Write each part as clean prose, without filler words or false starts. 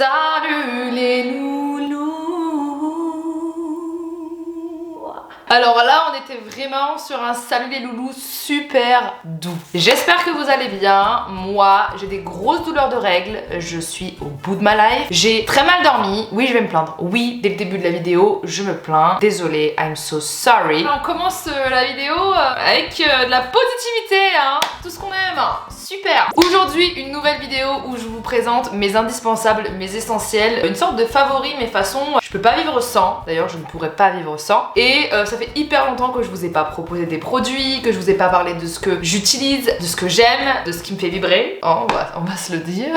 Salut les loulous. Alors là on était vraiment sur un salut les loulous super doux. J'espère que vous allez bien. Moi j'ai des grosses douleurs de règles, je suis au bout de ma life. J'ai très mal dormi, oui je vais me plaindre. Oui, dès le début de la vidéo je me plains. Désolée, I'm so sorry. On commence la vidéo avec de la positivité hein. Tout ce qu'on aime, super. Aujourd'hui une nouvelle vidéo où je vous présente mes indispensables, mes essentiels. Une sorte de favoris, mes façons. Je peux pas vivre sans, d'ailleurs je ne pourrais pas vivre sans. Et ça fait hyper longtemps que je vous ai pas proposé des produits, que je vous ai pas parlé de ce que j'utilise, de ce que j'aime, de ce qui me fait vibrer. Oh, on va se le dire.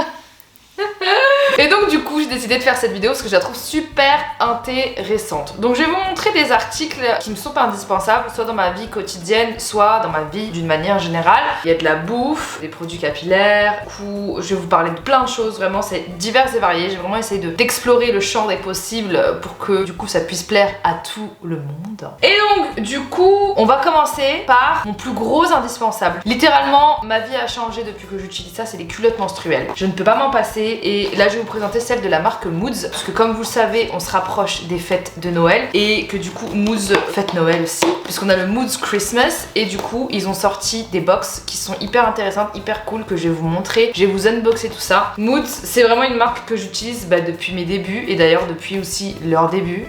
Et donc du coup j'ai décidé de faire cette vidéo parce que je la trouve super intéressante. Donc je vais vous montrer des articles qui me sont indispensables, soit dans ma vie quotidienne, soit dans ma vie d'une manière générale. Il y a de la bouffe, des produits capillaires, du coup je vais vous parler de plein de choses, vraiment c'est divers et varié. J'ai vraiment essayé d'explorer le champ des possibles pour que du coup ça puisse plaire à tout le monde. Et donc du coup on va commencer par mon plus gros indispensable. Littéralement ma vie a changé depuis que j'utilise ça, c'est les culottes menstruelles. Je ne peux pas m'en passer et là je vais vous présenter celle de la marque Moods parce que comme vous le savez on se rapproche des fêtes de Noël et que du coup Moods fête Noël aussi puisqu'on a le Moods Christmas et du coup ils ont sorti des box qui sont hyper intéressantes, hyper cool que je vais vous montrer. Je vais vous unboxer tout ça. Moods c'est vraiment une marque que j'utilise depuis mes débuts et d'ailleurs depuis aussi leur début.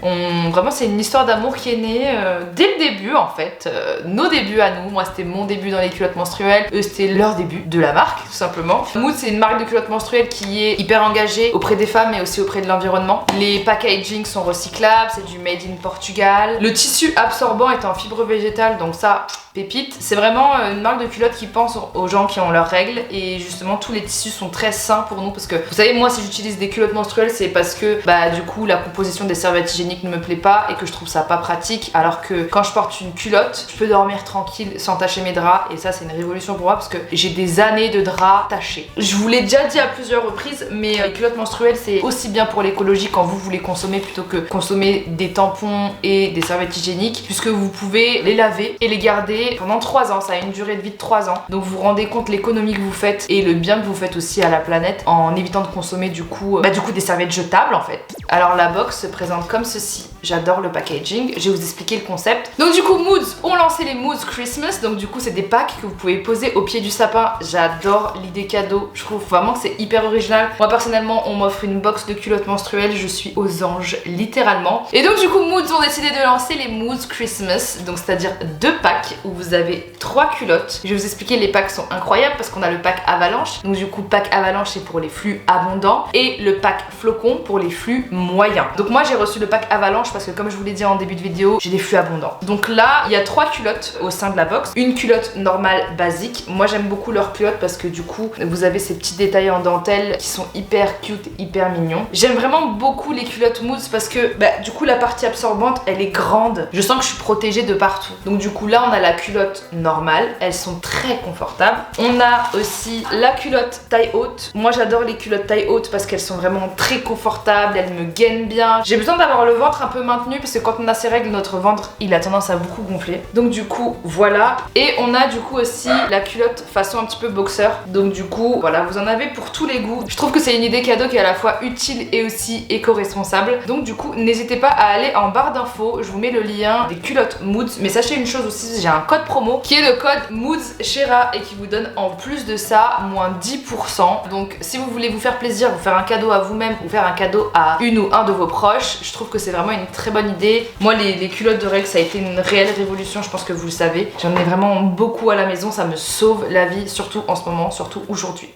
Vraiment c'est une histoire d'amour qui est née dès le début en fait. Nos débuts à nous, moi c'était mon début dans les culottes menstruelles, eux c'était leur début de la marque tout simplement. Moods c'est une marque de culottes menstruelles qui est hyper engagée auprès des femmes mais aussi auprès de l'environnement. Les packaging sont recyclables, c'est du made in Portugal. Le tissu absorbant est en fibre végétale donc ça pépite. C'est vraiment une marque de culottes qui pense aux gens qui ont leurs règles et justement tous les tissus sont très sains pour nous parce que vous savez moi si j'utilise des culottes menstruelles c'est parce que du coup la composition des serviettes hygiéniques ne me plaît pas et que je trouve ça pas pratique alors que quand je porte une culotte je peux dormir tranquille sans tacher mes draps et ça c'est une révolution pour moi parce que j'ai des années de draps tachés. Je vous l'ai déjà dit à plusieurs reprises mais les culottes menstruelles c'est aussi bien pour l'écologie quand vous les consommez plutôt que consommer des tampons et des serviettes hygiéniques puisque vous pouvez les laver et les garder pendant 3 ans, ça a une durée de vie de 3 ans. Donc vous vous rendez compte l'économie que vous faites et le bien que vous faites aussi à la planète en évitant de consommer du coup des serviettes jetables en fait. Alors la box se présente comme ceci. J'adore le packaging, je vais vous expliquer le concept. Donc du coup Moods ont lancé les Moods Christmas, donc du coup c'est des packs que vous pouvez poser au pied du sapin. J'adore l'idée cadeau, je trouve vraiment que c'est hyper original. Moi personnellement on m'offre une box de culottes menstruelles, je suis aux anges littéralement. Et donc du coup Moods ont décidé de lancer les Moods Christmas, donc c'est-à-dire 2 packs où vous avez 3 culottes. Je vais vous expliquer, les packs sont incroyables parce qu'on a le pack avalanche, donc du coup pack avalanche c'est pour les flux abondants et le pack flocon pour les flux moyens. Donc moi j'ai reçu le pack avalanche parce que comme je vous l'ai dit en début de vidéo, j'ai des flux abondants. Donc là, il y a 3 culottes au sein de la box. Une culotte normale basique. Moi j'aime beaucoup leurs culottes parce que du coup, vous avez ces petits détails en dentelle qui sont hyper cute, hyper mignons. J'aime vraiment beaucoup les culottes Moods parce que du coup la partie absorbante, elle est grande. Je sens que je suis protégée de partout. Donc du coup là, on a la culotte normale. Elles sont très confortables. On a aussi la culotte taille haute. Moi j'adore les culottes taille haute parce qu'elles sont vraiment très confortables. Elles me gainent bien. J'ai besoin d'avoir le ventre un peu maintenu parce que quand on a ses règles, notre ventre il a tendance à beaucoup gonfler. Donc du coup voilà. Et on a du coup aussi la culotte façon un petit peu boxer. Donc du coup voilà, vous en avez pour tous les goûts. Je trouve que c'est une idée cadeau qui est à la fois utile et aussi éco-responsable. Donc du coup n'hésitez pas à aller en barre d'infos. Je vous mets le lien des culottes Moods. Mais sachez une chose aussi, j'ai un code promo qui est le code MOODSCHERA et qui vous donne en plus de ça moins 10%. Donc si vous voulez vous faire plaisir, vous faire un cadeau à vous-même ou faire un cadeau à une ou un de vos proches, je trouve que c'est vraiment une très bonne idée. Moi les culottes de règles ça a été une réelle révolution, je pense que vous le savez. J'en ai vraiment beaucoup à la maison, ça me sauve la vie, surtout en ce moment, surtout aujourd'hui.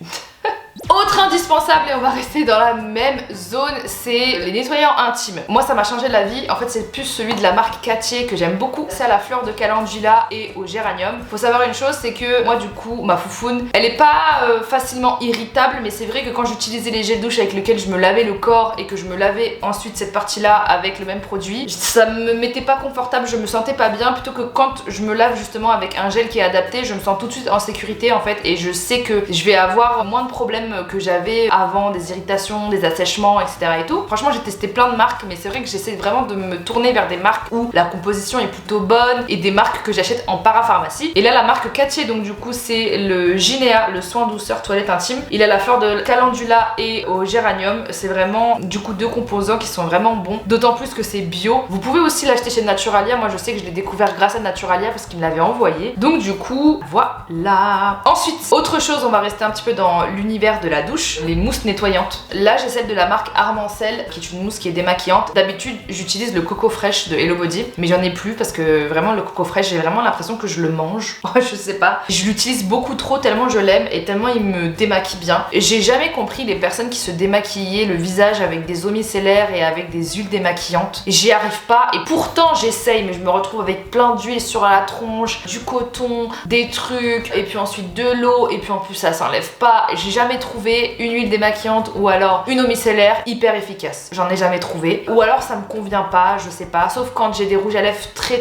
Autre indispensable, et on va rester dans la même zone, c'est les nettoyants intimes. Moi ça m'a changé la vie, en fait c'est plus celui de la marque Cartier que j'aime beaucoup. C'est à la fleur de calendula et au géranium. Faut savoir une chose, c'est que moi du coup, ma foufoune, elle est pas facilement irritable, mais c'est vrai que quand j'utilisais les gels douche avec lesquels je me lavais le corps et que je me lavais ensuite cette partie-là avec le même produit, ça me mettait pas confortable, je me sentais pas bien, plutôt que quand je me lave justement avec un gel qui est adapté, je me sens tout de suite en sécurité en fait et je sais que je vais avoir moins de problèmes problèmes que j'avais avant, des irritations, des assèchements, etc. et tout. Franchement, j'ai testé plein de marques, mais c'est vrai que j'essaie vraiment de me tourner vers des marques où la composition est plutôt bonne et des marques que j'achète en parapharmacie. Et là, la marque Cattier, donc du coup, c'est le Ginea, le soin douceur toilette intime. Il a la fleur de calendula et au géranium. C'est vraiment du coup 2 composants qui sont vraiment bons, d'autant plus que c'est bio. Vous pouvez aussi l'acheter chez Naturalia. Moi, je sais que je l'ai découvert grâce à Naturalia parce qu'il me l'avait envoyé. Donc du coup, voilà. Ensuite, autre chose, on va rester un petit peu dans l'univers de la douche, les mousses nettoyantes. Là, j'ai celle de la marque Armancel, qui est une mousse qui est démaquillante. D'habitude, j'utilise le Coco Fresh de Hello Body, mais j'en ai plus parce que vraiment le Coco Fresh, j'ai vraiment l'impression que je le mange. Je sais pas. Je l'utilise beaucoup trop tellement je l'aime et tellement il me démaquille bien. J'ai jamais compris les personnes qui se démaquillaient le visage avec des eaux micellaires et avec des huiles démaquillantes. J'y arrive pas et pourtant j'essaye, mais je me retrouve avec plein d'huile sur la tronche, du coton, des trucs et puis ensuite de l'eau et puis en plus ça s'enlève pas. J'ai jamais trouvé une huile démaquillante ou alors une eau micellaire hyper efficace. J'en ai jamais trouvé. Ou alors ça me convient pas, je sais pas. Sauf quand j'ai des rouges à lèvres très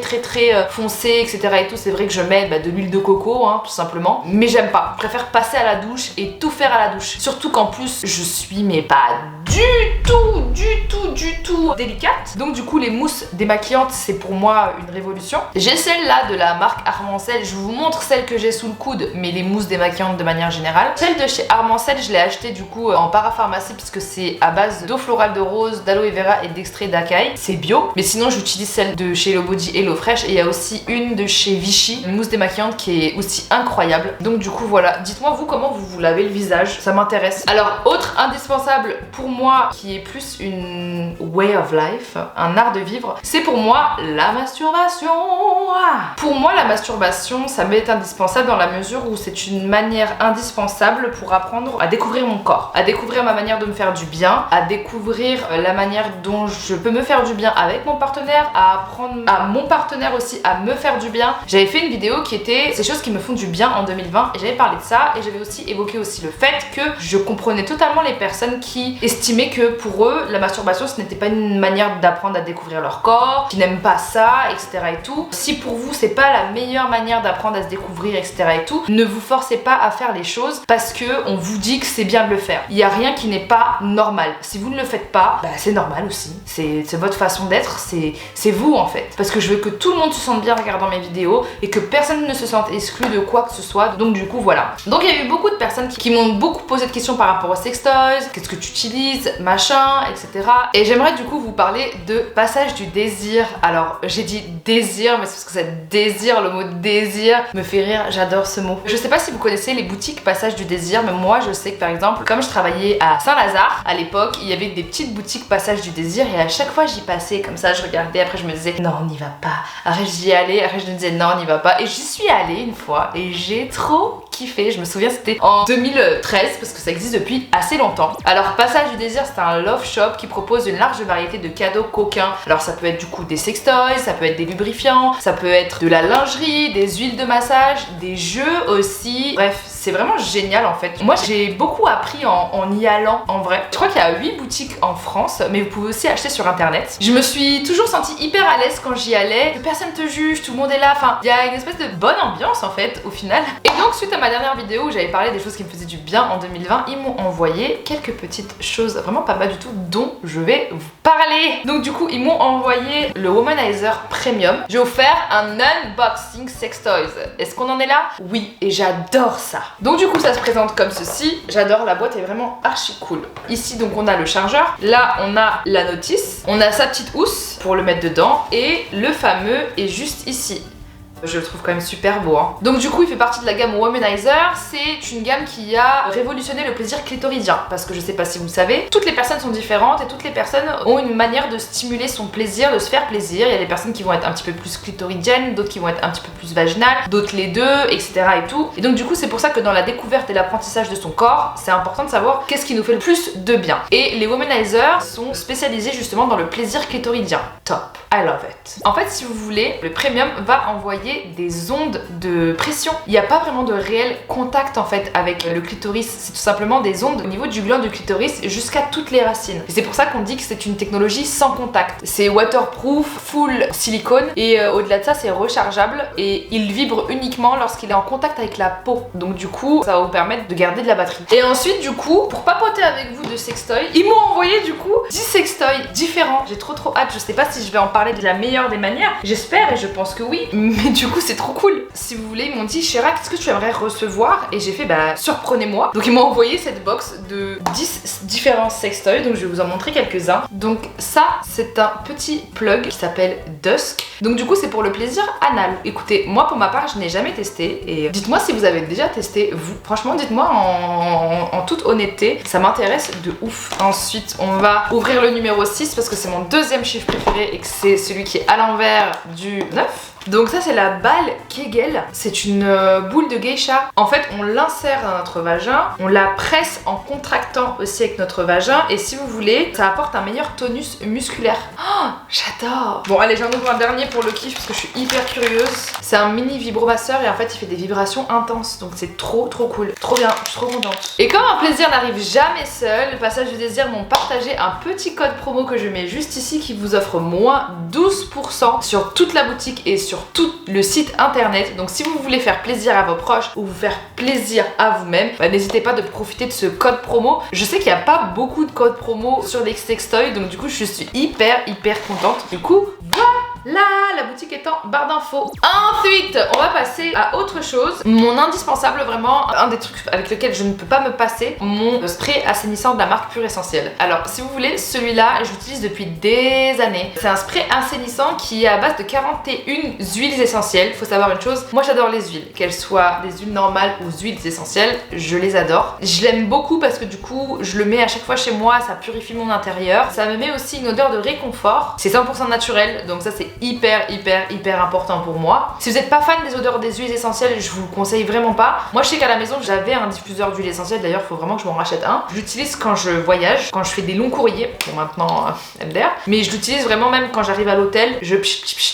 foncés, etc. et tout, c'est vrai que je mets de l'huile de coco, hein, tout simplement. Mais j'aime pas. Je préfère passer à la douche et tout faire à la douche. Surtout qu'en plus, je suis mais pas du tout délicate. Donc du coup, les mousses démaquillantes, c'est pour moi une révolution. J'ai celle-là de la marque Armancel. Je vous montre celle que j'ai sous le coude, mais les mousses démaquillantes de manière générale. Celle de chez Armancel, je l'ai achetée du coup en parapharmacie puisque c'est à base d'eau florale de rose, d'aloe vera et d'extrait d'acaille. C'est bio. Mais sinon, j'utilise celle de chez Hello Body Hello Fresh et il y a aussi une de chez Vichy, une mousse démaquillante qui est aussi incroyable. Donc du coup, voilà. Dites-moi vous comment vous lavez le visage, ça m'intéresse. Alors, autre indispensable pour moi qui est plus une way of life, un art de vivre, c'est pour moi la masturbation. Pour moi, la masturbation, ça m'est indispensable dans la mesure où c'est une manière indispensable pour apprendre à découvrir mon corps, à découvrir ma manière de me faire du bien, à découvrir la manière dont je peux me faire du bien avec mon partenaire, à apprendre à mon partenaire aussi à me faire du bien. J'avais fait une vidéo qui était ces choses qui me font du bien en 2020 et j'avais parlé de ça et j'avais aussi évoqué aussi le fait que je comprenais totalement les personnes qui estimaient que pour eux la masturbation ce n'était pas une manière d'apprendre à découvrir leur corps, qui n'aiment pas ça, etc. et tout. Si pour vous c'est pas la meilleure manière d'apprendre à se découvrir, etc. et tout, ne vous forcez pas à faire les choses parce que on vous dit que c'est bien de le faire. Il y a rien qui n'est pas normal. Si vous ne le faites pas, c'est normal aussi. C'est votre façon d'être, c'est vous en fait. Parce que je veux que tout le monde se sente bien en regardant mes vidéos et que personne ne se sente exclu de quoi que ce soit. Donc du coup voilà. Donc il y a eu beaucoup de personnes qui m'ont beaucoup posé de questions par rapport aux sextoys, qu'est-ce que tu utilises, machin, etc. Et j'aimerais du coup vous parler de passage du désir. Alors j'ai dit désir, mais c'est parce que ça désir, le mot désir me fait rire, j'adore ce mot. Je sais pas si vous connaissez les boutiques passage du désir, mais moi je sais que par exemple, comme je travaillais à Saint-Lazare, à l'époque, il y avait des petites boutiques passage du désir et à chaque fois j'y passais comme ça, je regardais, après je me disais non on n'y va pas, après j'y allais, après je me disais non on n'y va pas et j'y suis allée une fois et j'ai trop kiffé. Je me souviens c'était en 2013 parce que ça existe depuis assez longtemps. Alors Passage du désir c'est un love shop qui propose une large variété de cadeaux coquins. Alors ça peut être du coup des sextoys, ça peut être des lubrifiants, ça peut être de la lingerie, des huiles de massage, des jeux aussi. Bref, c'est vraiment génial en fait. Moi j'ai beaucoup appris en y allant en vrai. Je crois qu'il y a 8 boutiques en France, mais vous pouvez aussi acheter sur internet. Je me suis toujours sentie hyper à l'aise quand j'y allais. Personne te juge, tout le monde est là. Enfin, il y a une espèce de bonne ambiance en fait au final. Et donc suite à ma dernière vidéo où j'avais parlé des choses qui me faisaient du bien en 2020, ils m'ont envoyé quelques petites choses vraiment pas mal du tout dont je vais vous parler. Donc du coup ils m'ont envoyé le Womanizer Premium. J'ai offert un unboxing sextoys. Est-ce qu'on en est là? Oui, et j'adore ça. Donc du coup ça se présente comme ceci. J'adore, la boîte est vraiment archi cool. Ici donc on a le chargeur. Là on a la notice. On a sa petite housse pour le mettre dedans. Et le fameux est juste ici. Je le trouve quand même super beau hein. Donc du coup il fait partie de la gamme Womanizer. C'est une gamme qui a révolutionné le plaisir clitoridien. Parce que je sais pas si vous le savez, toutes les personnes sont différentes et toutes les personnes ont une manière de stimuler son plaisir, de se faire plaisir. Il y a des personnes qui vont être un petit peu plus clitoridiennes, d'autres qui vont être un petit peu plus vaginales, d'autres les deux, etc. et tout. Et donc du coup c'est pour ça que dans la découverte et l'apprentissage de son corps, c'est important de savoir qu'est-ce qui nous fait le plus de bien. Et les Womanizers sont spécialisés justement dans le plaisir clitoridien. Top, I love it. En fait si vous voulez, le Premium va envoyer envoyer des ondes de pression. Il n'y a pas vraiment de réel contact en fait avec le clitoris, c'est tout simplement des ondes au niveau du gland du clitoris jusqu'à toutes les racines. Et c'est pour ça qu'on dit que c'est une technologie sans contact. C'est waterproof, full silicone et au-delà de ça c'est rechargeable et il vibre uniquement lorsqu'il est en contact avec la peau. Donc du coup ça va vous permettre de garder de la batterie. Et ensuite du coup, pour papoter avec vous de sextoy, ils m'ont envoyé du coup 10 sextoys différents. J'ai trop hâte, je sais pas si je vais en parler de la meilleure des manières, j'espère et je pense que oui, mais du coup c'est trop cool. Si vous voulez, ils m'ont dit Chéra, qu'est-ce que tu aimerais recevoir? Et j'ai fait bah surprenez-moi. Donc ils m'ont envoyé cette box de 10 différents sextoys, donc je vais vous en montrer quelques-uns. Donc ça c'est un petit plug qui s'appelle Dusk. Donc du coup c'est pour le plaisir anal. Écoutez, moi pour ma part je n'ai jamais testé et dites-moi si vous avez déjà testé vous. Franchement dites-moi en toute honnêteté, ça m'intéresse de ouf. Ensuite on va ouvrir le numéro 6 parce que c'est mon deuxième chiffre préféré et que c'est celui qui est à l'envers du 9. Donc ça c'est la balle Kegel, c'est une boule de geisha. En fait on l'insère dans notre vagin, on la presse en contractant aussi avec notre vagin et si vous voulez ça apporte un meilleur tonus musculaire. Oh j'adore. Bon allez j'en ouvre un dernier pour le kiff parce que je suis hyper curieuse. C'est un mini vibromasseur et en fait il fait des vibrations intenses donc c'est trop cool. Trop bien, je suis trop contente. Et comme un plaisir n'arrive jamais seul, le Passage du Désir m'ont partagé un petit code promo que je mets juste ici qui vous offre moins 12% sur toute la boutique et sur tout le site internet. Donc si vous voulez faire plaisir à vos proches ou vous faire plaisir à vous-même, bah, n'hésitez pas de profiter de ce code promo. Je sais qu'il n'y a pas beaucoup de codes promo sur les sextoys, donc du coup je suis hyper contente. Du coup voilà, la boutique est en barre d'infos. Ensuite, on va passer à autre chose. Mon indispensable, vraiment, un des trucs avec lequel je ne peux pas me passer, mon spray assainissant de la marque Pure Essentiel. Alors, si vous voulez, celui-là, je l'utilise depuis des années. C'est un spray assainissant qui est à base de 41 huiles essentielles. Faut savoir une chose, moi j'adore les huiles, qu'elles soient des huiles normales ou huiles essentielles, je les adore. Je l'aime beaucoup parce que du coup, je le mets à chaque fois chez moi, ça purifie mon intérieur. Ça me met aussi une odeur de réconfort. C'est 100% naturel, donc ça c'est hyper important pour moi. Si vous n'êtes pas fan des odeurs des huiles essentielles, je vous le conseille vraiment pas. Moi je sais qu'à la maison j'avais un diffuseur d'huile essentielle, d'ailleurs faut vraiment que je m'en rachète un. Je l'utilise quand je voyage, quand je fais des longs courriers, bon maintenant MDR, mais je l'utilise vraiment même quand j'arrive à l'hôtel,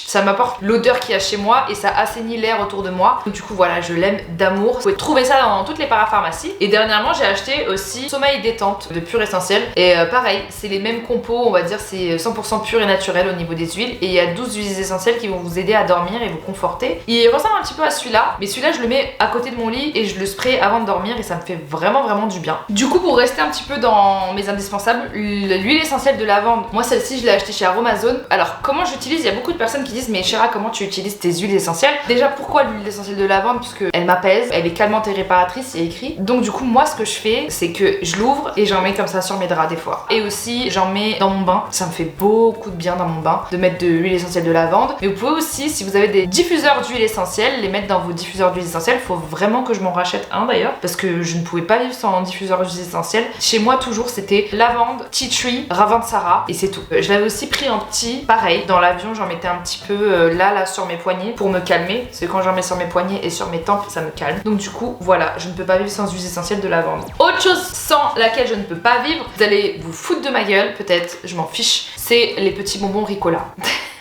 ça m'apporte l'odeur qu'il y a chez moi et ça assainit l'air autour de moi. Donc, du coup voilà, je l'aime d'amour. Vous pouvez trouver ça dans toutes les parapharmacies. Et dernièrement j'ai acheté aussi Sommeil Détente de Pure Essentiel et pareil, c'est les mêmes compos, on va dire c'est 100% pur et naturel au niveau des huiles et il y a 12 huiles essentielles qui vont vous aider à dormir et vous conforter. Il ressemble un petit peu à celui-là, mais celui-là je le mets à côté de mon lit et je le spray avant de dormir et ça me fait vraiment du bien. Du coup pour rester un petit peu dans mes indispensables, l'huile essentielle de lavande, moi celle-ci je l'ai achetée chez Aromazone. Alors comment j'utilise, il y a beaucoup de personnes qui disent mais Chéra comment tu utilises tes huiles essentielles? Déjà pourquoi l'huile essentielle de lavande? Puisque elle m'apaise, elle est calmante et réparatrice, c'est écrit. Donc du coup moi ce que je fais c'est que je l'ouvre et j'en mets comme ça sur mes draps des fois. Et aussi j'en mets dans mon bain, ça me fait beaucoup de bien dans mon bain de mettre de l'huile essentielle de lavande. Mais vous pouvez aussi, si vous avez des diffuseurs d'huile essentielle, les mettre dans vos diffuseurs d'huile essentielle. Faut vraiment que je m'en rachète un d'ailleurs parce que je ne pouvais pas vivre sans diffuseur d'huile essentielle. Chez moi toujours c'était lavande, tea tree, ravensara et c'est tout. Je l'avais aussi pris en petit, pareil, dans l'avion j'en mettais un petit peu là sur mes poignets pour me calmer. Parce que quand j'en mets sur mes poignets et sur mes tempes ça me calme. Donc du coup voilà, je ne peux pas vivre sans huile essentielle de lavande. Autre chose sans laquelle je ne peux pas vivre, vous allez vous foutre de ma gueule peut-être, je m'en fiche, c'est les petits bonbons Ricola.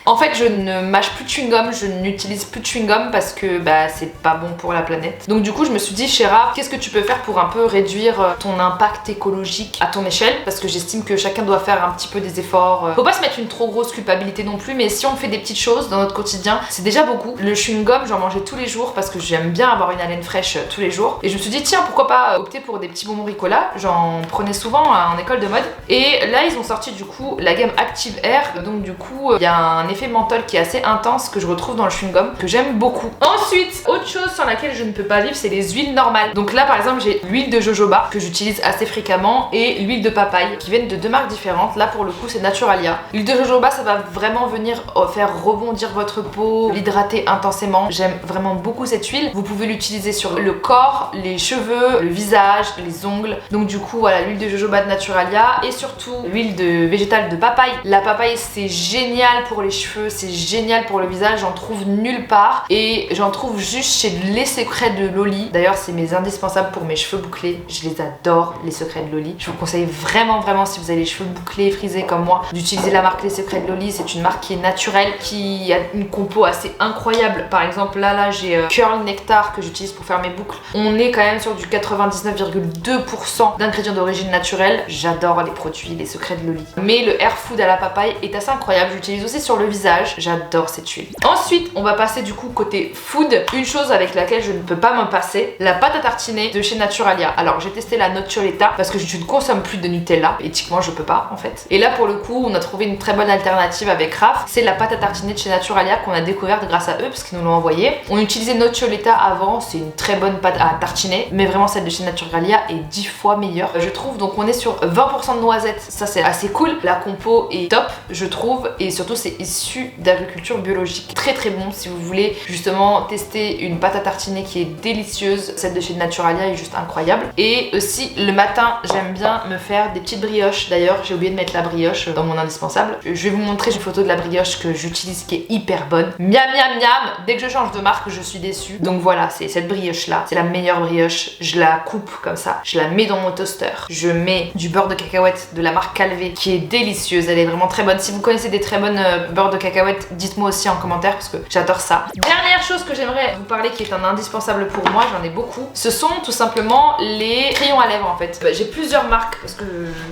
En fait je ne mâche plus de chewing-gum, je n'utilise plus de chewing-gum parce que bah c'est pas bon pour la planète. Donc du coup je me suis dit Chéra, qu'est-ce que tu peux faire pour un peu réduire ton impact écologique à ton échelle? Parce que j'estime que chacun doit faire un petit peu des efforts. Faut pas se mettre une trop grosse culpabilité non plus, mais si on fait des petites choses dans notre quotidien, c'est déjà beaucoup. Le chewing-gum j'en mangeais tous les jours parce que j'aime bien avoir une haleine fraîche tous les jours. Et je me suis dit tiens pourquoi pas opter pour des petits bonbons Ricola, j'en prenais souvent en école de mode. Et là ils ont sorti du coup la gamme Active Air, donc du coup il y a un effet menthol qui est assez intense que je retrouve dans le chewing-gum que j'aime beaucoup. Ensuite, autre chose sur laquelle je ne peux pas vivre, c'est les huiles normales. Donc là par exemple j'ai l'huile de jojoba que j'utilise assez fréquemment et l'huile de papaye qui viennent de deux marques différentes. Là pour le coup c'est Naturalia. L'huile de jojoba ça va vraiment venir faire rebondir votre peau, l'hydrater intensément. J'aime vraiment beaucoup cette huile. Vous pouvez l'utiliser sur le corps, les cheveux, le visage, les ongles. Donc du coup voilà l'huile de jojoba de Naturalia et surtout l'huile de végétale de papaye. La papaye c'est génial pour les cheveux cheveux, c'est génial pour le visage, j'en trouve nulle part et j'en trouve juste chez Les Secrets de Loli. D'ailleurs c'est mes indispensables pour mes cheveux bouclés, je les adore les Secrets de Loli. Je vous conseille vraiment si vous avez les cheveux bouclés, frisés comme moi, d'utiliser la marque Les Secrets de Loli. C'est une marque qui est naturelle, qui a une compo assez incroyable. Par exemple là j'ai Curl Nectar que j'utilise pour faire mes boucles. On est quand même sur du 99,2% d'ingrédients d'origine naturelle. J'adore les produits Les Secrets de Loli. Mais le Hair Food à la papaye est assez incroyable, j'utilise aussi sur le visage, j'adore cette huile. Ensuite on va passer du coup côté food, une chose avec laquelle je ne peux pas m'en passer, la pâte à tartiner de chez Naturalia. Alors j'ai testé la Noccioletta parce que je ne consomme plus de Nutella, éthiquement je peux pas en fait. Et là pour le coup on a trouvé une très bonne alternative avec Raph, c'est la pâte à tartiner de chez Naturalia qu'on a découverte grâce à eux parce qu'ils nous l'ont envoyé. On utilisait Noccioletta avant, c'est une très bonne pâte à tartiner, mais vraiment celle de chez Naturalia est 10 fois meilleure je trouve. Donc on est sur 20% de noisettes, ça c'est assez cool. La compo est top je trouve et surtout c'est issu d'agriculture biologique. Très très bon si vous voulez justement tester une pâte à tartiner qui est délicieuse, celle de chez Naturalia est juste incroyable. Et aussi le matin j'aime bien me faire des petites brioches. D'ailleurs j'ai oublié de mettre la brioche dans mon indispensable. Je vais vous montrer une photo de la brioche que j'utilise qui est hyper bonne. Miam miam miam, dès que je change de marque je suis déçue. Donc voilà, c'est cette brioche là, c'est la meilleure brioche. Je la coupe comme ça, je la mets dans mon toaster. Je mets du beurre de cacahuète de la marque Calvé qui est délicieuse, elle est vraiment très bonne. Si vous connaissez des très bonnes beurre de cacahuète, dites-moi aussi en commentaire parce que j'adore ça. Dernière chose que j'aimerais vous parler qui est un indispensable pour moi, j'en ai beaucoup, ce sont tout simplement les crayons à lèvres en fait. J'ai plusieurs marques parce que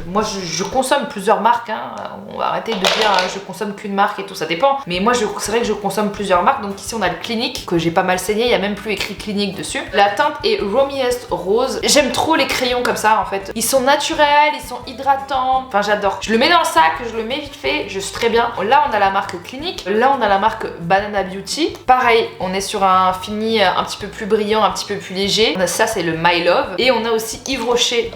moi je consomme plusieurs marques hein. On va arrêter de dire je consomme qu'une marque et tout, ça dépend. Mais moi c'est vrai que je consomme plusieurs marques. Donc ici on a le Clinique que j'ai pas mal saigné, il y a même plus écrit Clinique dessus. La teinte est Romiest Rose. J'aime trop les crayons comme ça en fait. Ils sont naturels, ils sont hydratants. Enfin j'adore. Je le mets dans le sac, je le mets vite fait, je suis très bien. Là on a la marque Clinique, là on a la marque Banana Beauty. Pareil, on est sur un fini un petit peu plus brillant, un petit peu plus léger. Ça c'est le My Love. Et on a aussi Yves Rocher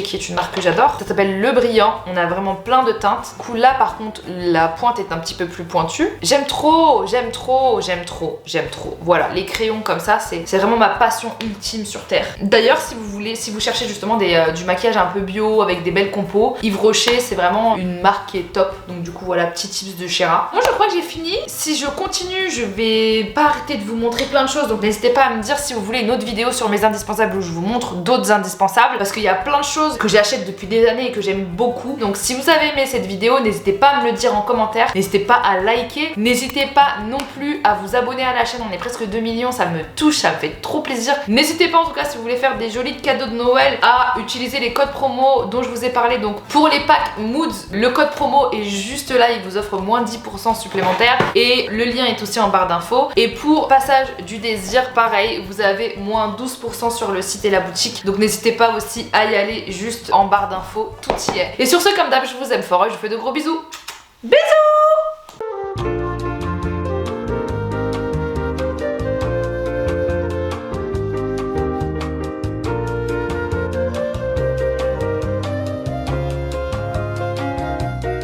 qui est une marque que j'adore. Ça s'appelle Le Brillant. On a vraiment plein de teintes. Du coup là par contre la pointe est un petit peu plus pointue. J'aime trop. Voilà, les crayons comme ça, c'est vraiment ma passion ultime sur terre. D'ailleurs si vous cherchez justement du maquillage un peu bio avec des belles compos, Yves Rocher c'est vraiment une marque qui est top. Donc du coup voilà, petit tips de Chéra. Moi je crois que j'ai fini. Si je continue, je vais pas arrêter de vous montrer plein de choses. Donc n'hésitez pas à me dire si vous voulez une autre vidéo sur mes indispensables où je vous montre d'autres indispensables. Parce qu'il y a plein de choses que j'achète depuis des années et que j'aime beaucoup. Donc si vous avez aimé cette vidéo, n'hésitez pas à me le dire en commentaire. N'hésitez pas à liker. N'hésitez pas non plus à vous abonner à la chaîne. On est presque 2 millions, ça me touche, ça me fait trop plaisir. N'hésitez pas en tout cas si vous voulez faire des jolis cadeaux de Noël à utiliser les codes promo dont je vous ai parlé. Donc pour les packs Moods, le code promo est juste là, il vous offre moins 10% supplémentaire et le lien est aussi en barre d'infos. Et pour Passage du Désir, pareil, vous avez moins 12% sur le site et la boutique. Donc n'hésitez pas aussi à y aller, juste en barre d'infos, tout y est. Et sur ce, comme d'hab, je vous aime fort et je vous fais de gros bisous. Bisous!